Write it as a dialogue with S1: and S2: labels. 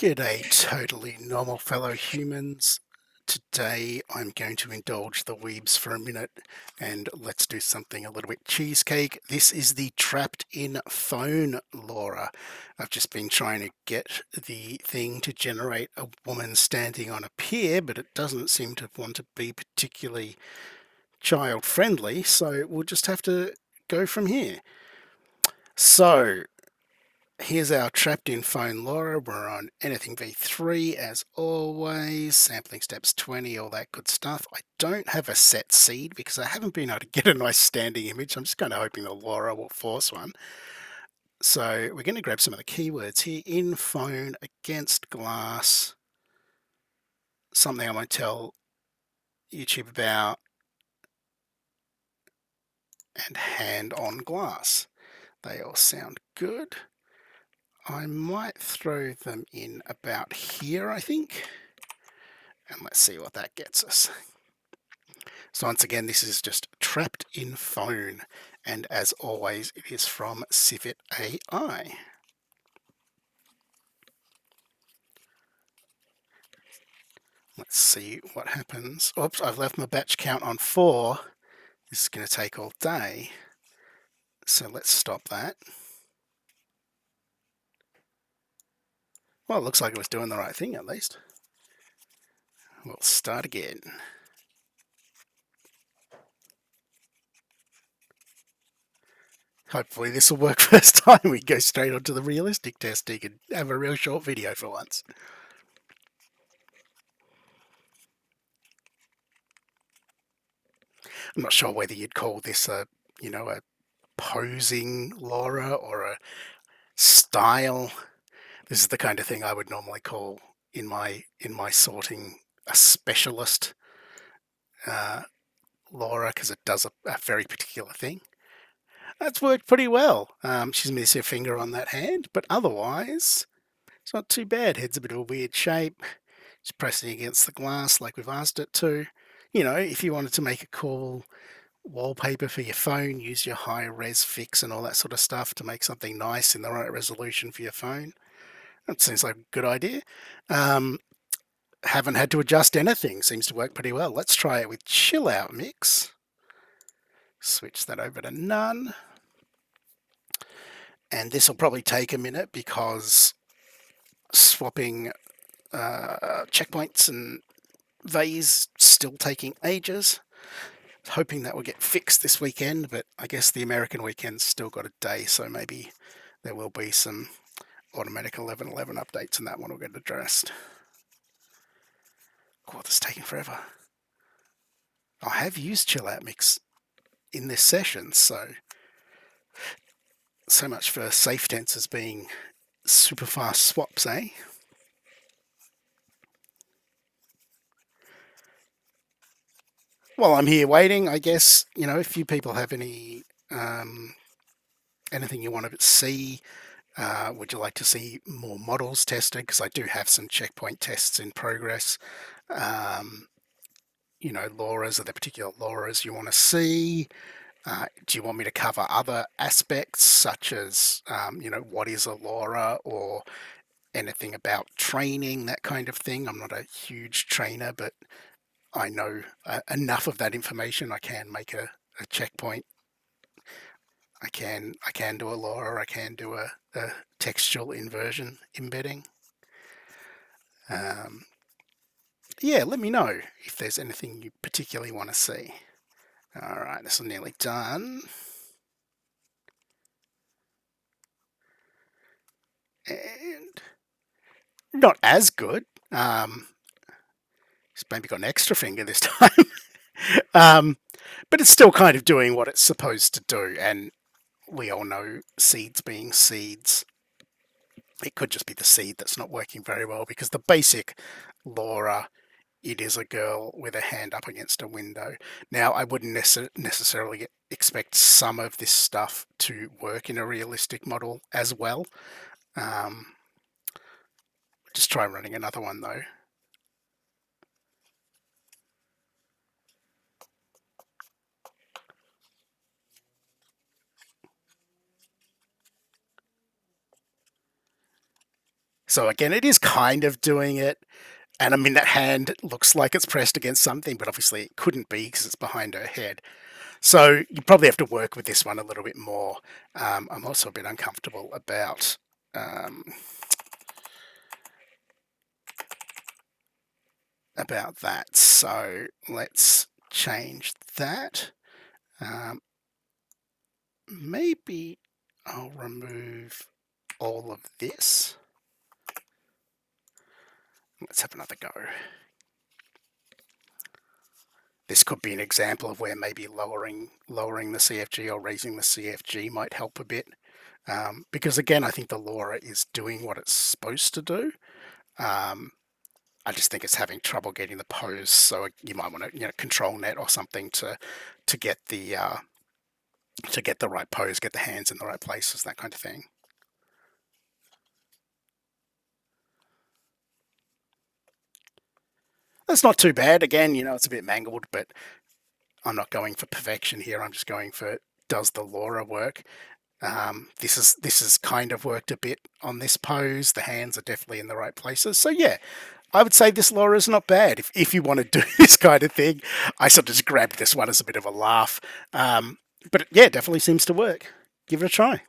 S1: G'day, totally normal fellow humans. Today I'm going to indulge the weebs for a minute and let's do something a little bit cheesecake. This is the trapped in phone Lora. I've just been trying to get the thing to generate a woman standing on a pier, but it doesn't seem to want to be particularly child friendly, so we'll just have to go from here. So here's our trapped in phone Lora. We're on anything v3 as always, sampling steps 20, all that good stuff. I don't have a set seed because I haven't been able to get a nice standing image. I'm just kind of hoping the Lora will force one. So we're going to grab some of the keywords here. In phone, against glass, something I might tell YouTube about, and hand on glass. They all sound good. I might throw them in about here, I think. And let's see what that gets us. So once again, this is just trapped in phone. And as always, it is from Civet AI. Let's see what happens. Oops, I've left my batch count on 4. This is going to take all day. So let's stop that. Well, it looks like it was doing the right thing at least. We'll start again. Hopefully this will work first time. We go straight onto the realistic testing and have a real short video for once. I'm not sure whether you'd call this a posing Lora or a style. This is the kind of thing I would normally call in my sorting a specialist Lora, because it does a very particular thing. That's worked pretty well. She's missed her finger on that hand, but otherwise it's not too bad. Head's a bit of a weird shape. It's pressing against the glass like we've asked it to. You know, if you wanted to make a cool wallpaper for your phone, use your high res fix and all that sort of stuff to make something nice in the right resolution for your phone. That seems like a good idea. Haven't had to adjust anything. Seems to work pretty well. Let's try it with chill out mix. Switch that over to none. And this will probably take a minute because swapping checkpoints and vase still taking ages. Hoping that will get fixed this weekend, but I guess the American weekend's still got a day, so maybe there will be some automatic 1111 updates and that one will get addressed. God, this is taking forever. I have used Chill Out Mix in this session, so much for safe tensors being super fast swaps, eh? While I'm here waiting, I guess, if you people have any anything you want to see, would you like to see more models tested? Because I do have some checkpoint tests in progress. Loras, are there particular Loras you want to see? Do you want me to cover other aspects such as, what is a Lora or anything about training, that kind of thing? I'm not a huge trainer, but I know enough of that information. I can make a checkpoint. I can do a Lora. I can do a textual inversion embedding. Yeah, let me know if there's anything you particularly want to see. All right, this is nearly done. And not as good. It's maybe got an extra finger this time. But it's still kind of doing what it's supposed to do. And we all know seeds being seeds. It could just be the seed that's not working very well, because the basic Lora, it is a girl with a hand up against a window. Now, I wouldn't necessarily expect some of this stuff to work in a realistic model as well. Just try running another one though. So again, it is kind of doing it. And I mean, that hand looks like it's pressed against something, but obviously it couldn't be because it's behind her head. So you probably have to work with this one a little bit more. I'm also a bit uncomfortable um, about that. So let's change that. Maybe I'll remove all of this. Let's have another go. This could be an example of where maybe lowering the CFG or raising the CFG might help a bit. Because again, I think the Lora is doing what it's supposed to do. I just think it's having trouble getting the pose, so you might want to control net or something to get the right pose, get the hands in the right places, that kind of thing. That's not too bad. Again, it's a bit mangled, but I'm not going for perfection here. I'm just going for, does the Lora work? This is kind of worked a bit on this pose. The hands are definitely in the right places. So yeah, I would say this Lora is not bad. If you want to do this kind of thing, I sort of just grabbed this one as a bit of a laugh. But yeah, it definitely seems to work. Give it a try.